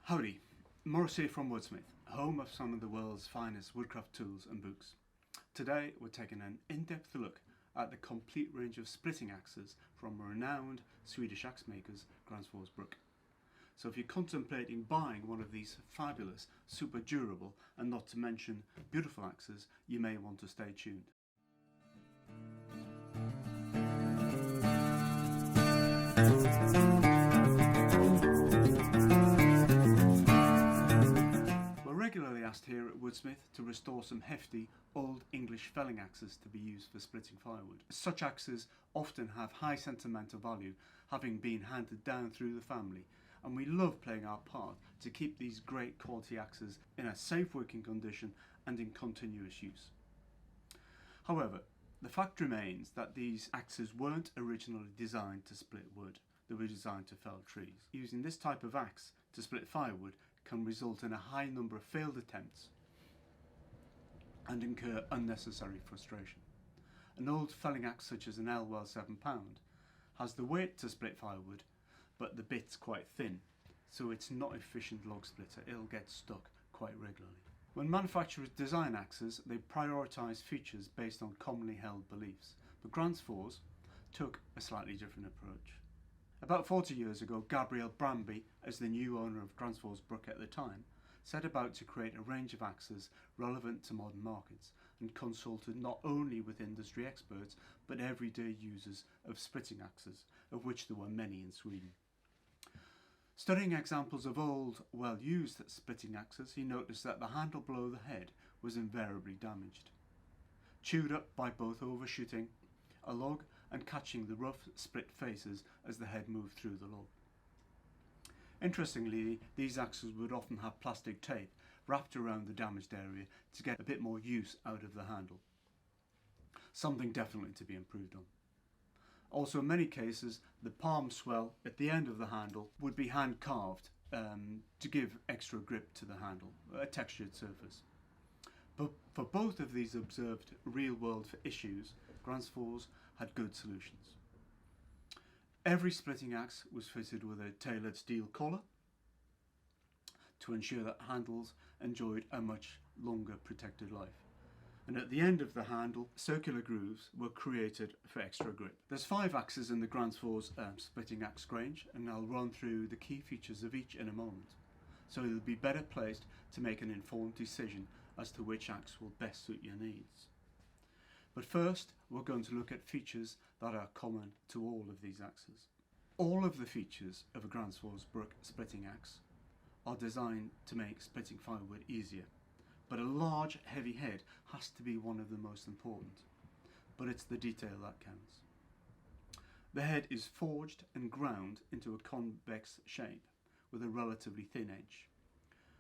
Howdy, Morris here from Woodsmith, home of some of the world's finest woodcraft tools and books. Today we're taking an in-depth look at the complete range of splitting axes from renowned Swedish axe makers Gränsfors Bruk. So if you're contemplating buying one of these fabulous, super durable and not to mention beautiful axes, you may want to stay tuned. Regularly asked here at Woodsmith to restore some hefty old English felling axes to be used for splitting firewood. Such axes often have high sentimental value, having been handed down through the family, and we love playing our part to keep these great quality axes in a safe working condition and in continuous use. However, the fact remains that these axes weren't originally designed to split wood, they were designed to fell trees. Using this type of axe to split firewood can result in a high number of failed attempts and incur unnecessary frustration. An old felling axe such as an Elwell 7 pound has the weight to split firewood, but the bit's quite thin, so it's not an efficient log splitter. It'll get stuck quite regularly. When manufacturers design axes, they prioritise features based on commonly held beliefs, but Gränsfors took a slightly different approach. About 40 years ago, Gabriel Bramby, as the new owner of Gränsfors Bruk at the time, set about to create a range of axes relevant to modern markets and consulted not only with industry experts but everyday users of splitting axes, of which there were many in Sweden. Studying examples of old, well-used splitting axes, he noticed that the handle below the head was invariably damaged, chewed up by both overshooting a log and catching the rough split faces as the head moved through the log. Interestingly, these axes would often have plastic tape wrapped around the damaged area to get a bit more use out of the handle. Something definitely to be improved on. Also, in many cases, the palm swell at the end of the handle would be hand carved to give extra grip to the handle, a textured surface. But for both of these observed real-world issues, Gränsfors had good solutions. Every splitting axe was fitted with a tailored steel collar to ensure that handles enjoyed a much longer protected life. And at the end of the handle, circular grooves were created for extra grip. There's 5 axes in the Gränsfors splitting axe range, and I'll run through the key features of each in a moment, so you'll be better placed to make an informed decision as to which axe will best suit your needs. But first, we're going to look at features that are common to all of these axes. All of the features of a Gränsfors Bruk splitting axe are designed to make splitting firewood easier, but a large, heavy head has to be one of the most important, but it's the detail that counts. The head is forged and ground into a convex shape with a relatively thin edge.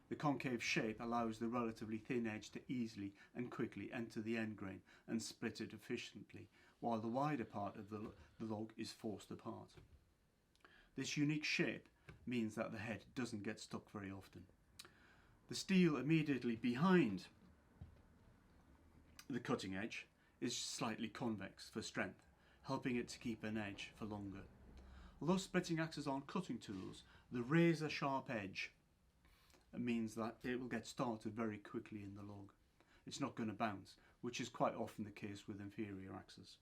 The concave shape allows the relatively thin edge to easily and quickly enter the end grain and split it efficiently, while the wider part of the log is forced apart. This unique shape means that the head doesn't get stuck very often. The steel immediately behind the cutting edge is slightly convex for strength, helping it to keep an edge for longer. Although splitting axes aren't cutting tools, the razor sharp edge means that it will get started very quickly in the log. It's not going to bounce, which is quite often the case with inferior axes.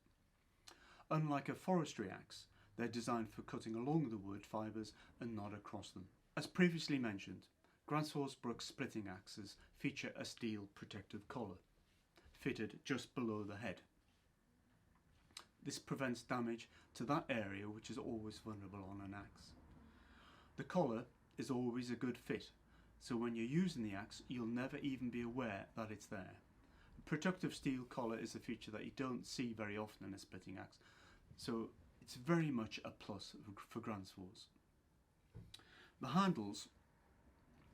Unlike a forestry axe, they're designed for cutting along the wood fibres and not across them. As previously mentioned, Gränsfors Bruk splitting axes feature a steel protective collar, fitted just below the head. This prevents damage to that area which is always vulnerable on an axe. The collar is always a good fit, so when you're using the axe, you'll never even be aware that it's there. A protective steel collar is a feature that you don't see very often in a splitting axe, so it's very much a plus for Gränsfors. The handles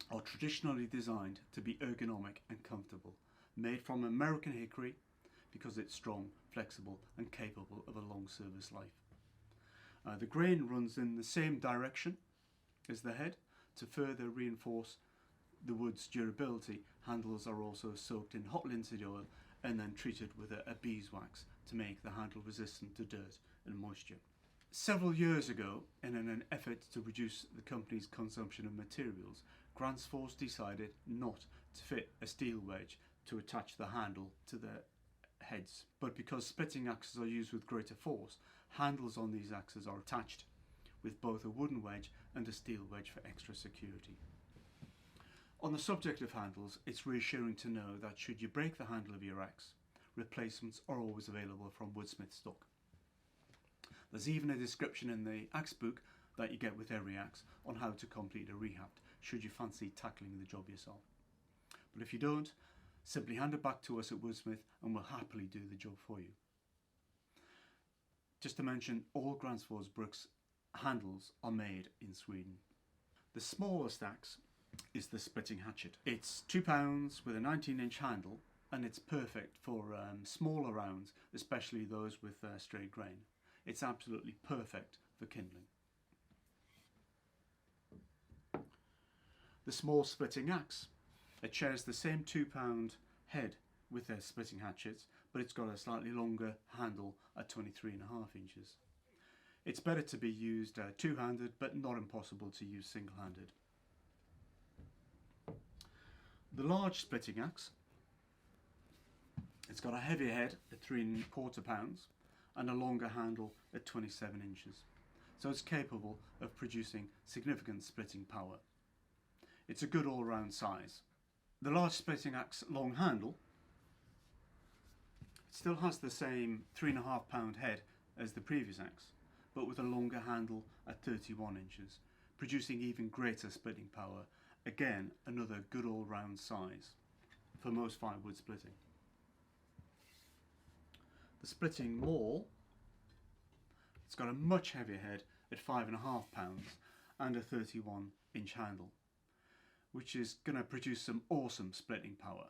are traditionally designed to be ergonomic and comfortable, made from American hickory because it's strong, flexible and capable of a long service life. The grain runs in the same direction as the head to further reinforce the wood's durability. Handles are also soaked in hot linseed oil and then treated with a beeswax to make the handle resistant to dirt and moisture. Several years ago, in an effort to reduce the company's consumption of materials, Gränsfors decided not to fit a steel wedge to attach the handle to the heads, but because splitting axes are used with greater force, handles on these axes are attached with both a wooden wedge and a steel wedge for extra security. On the subject of handles, it's reassuring to know that should you break the handle of your axe, replacements are always available from Woodsmith stock. There's even a description in the axe book that you get with every axe on how to complete a rehab should you fancy tackling the job yourself. But if you don't, simply hand it back to us at Woodsmith and we'll happily do the job for you. Just to mention, all Gränsfors Bruk's handles are made in Sweden. The smallest axe is the splitting hatchet. It's £2 with a 19-inch handle, and it's perfect for smaller rounds, especially those with straight grain. It's absolutely perfect for kindling. The small splitting axe, it shares the same £2 head with their splitting hatchets, but it's got a slightly longer handle at 23.5 inches. It's better to be used two-handed, but not impossible to use single-handed. The large splitting axe, it's got a heavier head at 3¼ pounds and a longer handle at 27 inches, so it's capable of producing significant splitting power. It's a good all-round size. The large splitting axe long handle, it still has the same 3½ pound head as the previous axe, but with a longer handle at 31 inches, producing even greater splitting power. Again, another good all-round size for most firewood splitting. The splitting maul, it's got a much heavier head at 5½ pounds and a 31-inch handle, which is going to produce some awesome splitting power.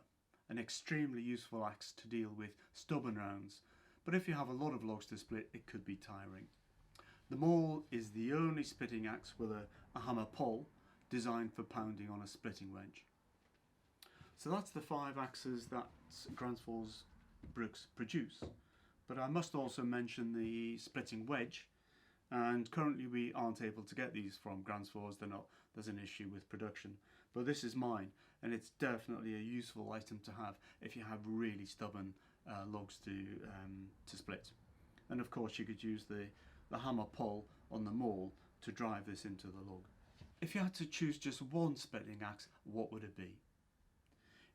An extremely useful axe to deal with stubborn rounds, but if you have a lot of logs to split, it could be tiring. The maul is the only splitting axe with a hammer pole designed for pounding on a splitting wedge. So that's the 5 axes that Gränsfors Bruks produce. But I must also mention the splitting wedge, and currently we aren't able to get these from Gränsfors. There's an issue with production, but this is mine, and it's definitely a useful item to have if you have really stubborn logs to split. And of course you could use the hammer pole on the maul to drive this into the log. If you had to choose just one splitting axe, what would it be?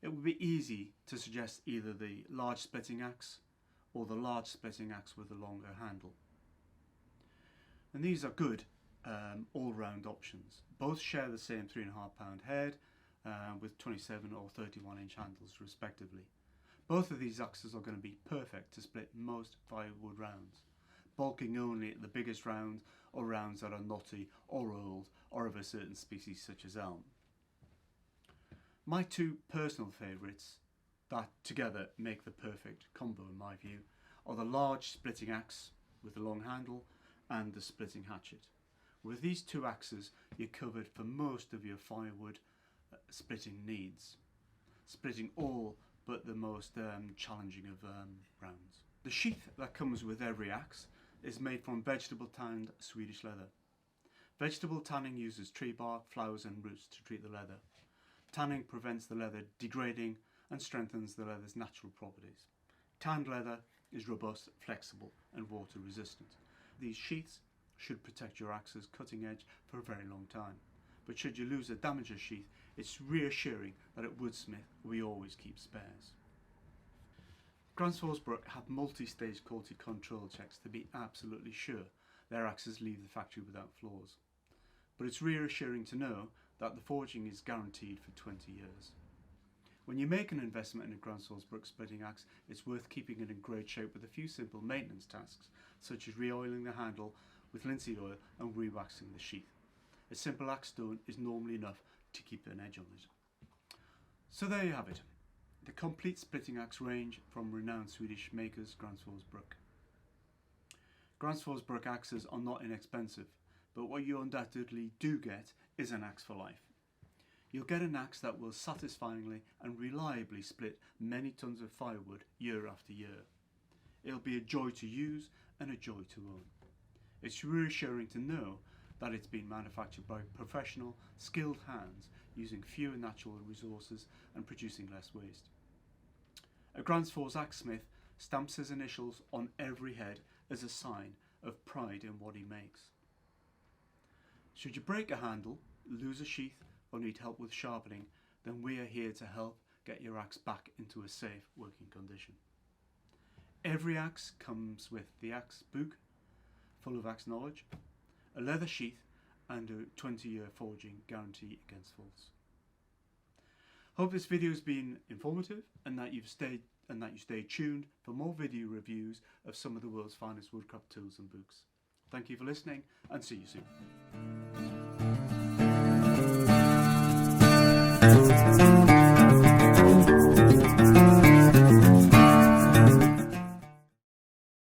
It would be easy to suggest either the large splitting axe or the large splitting axe with a longer handle. And these are good all-round options. Both share the same 3½ pound head with 27 or 31-inch handles respectively. Both of these axes are going to be perfect to split most firewood rounds, bulking only at the biggest rounds or rounds that are knotty or old or of a certain species such as elm. My 2 personal favourites that together make the perfect combo in my view are the large splitting axe with the long handle and the splitting hatchet. With these 2 axes you're covered for most of your firewood splitting needs, splitting all but the most challenging of rounds. The sheath that comes with every axe is made from vegetable tanned Swedish leather. Vegetable tanning uses tree bark, flowers and roots to treat the leather. Tanning prevents the leather degrading and strengthens the leather's natural properties. Tanned leather is robust, flexible and water resistant. These sheaths should protect your axe's cutting edge for a very long time. But should you lose or damage a sheath, it's reassuring that at Woodsmith we always keep spares. Gränsfors Bruk have multi-stage quality control checks to be absolutely sure their axes leave the factory without flaws. But it's reassuring to know that the forging is guaranteed for 20 years. When you make an investment in a Gränsfors Bruk splitting axe, it's worth keeping it in great shape with a few simple maintenance tasks, such as re-oiling the handle with linseed oil and re-waxing the sheath. A simple axe stone is normally enough to keep an edge on it. So there you have it, the complete splitting axe range from renowned Swedish makers Gränsfors Bruk. Gränsfors Bruk axes are not inexpensive, but what you undoubtedly do get is an axe for life. You'll get an axe that will satisfyingly and reliably split many tons of firewood year after year. It'll be a joy to use and a joy to own. It's reassuring to know that it's been manufactured by professional, skilled hands using fewer natural resources and producing less waste. A Gränsfors axesmith stamps his initials on every head as a sign of pride in what he makes. Should you break a handle, lose a sheath, or need help with sharpening, then we are here to help get your axe back into a safe working condition. Every axe comes with the axe book, full of axe knowledge, a leather sheath, and a 20-year forging guarantee against faults. Hope this video has been informative and that you stay tuned for more video reviews of some of the world's finest woodcraft tools and books. Thank you for listening and see you soon.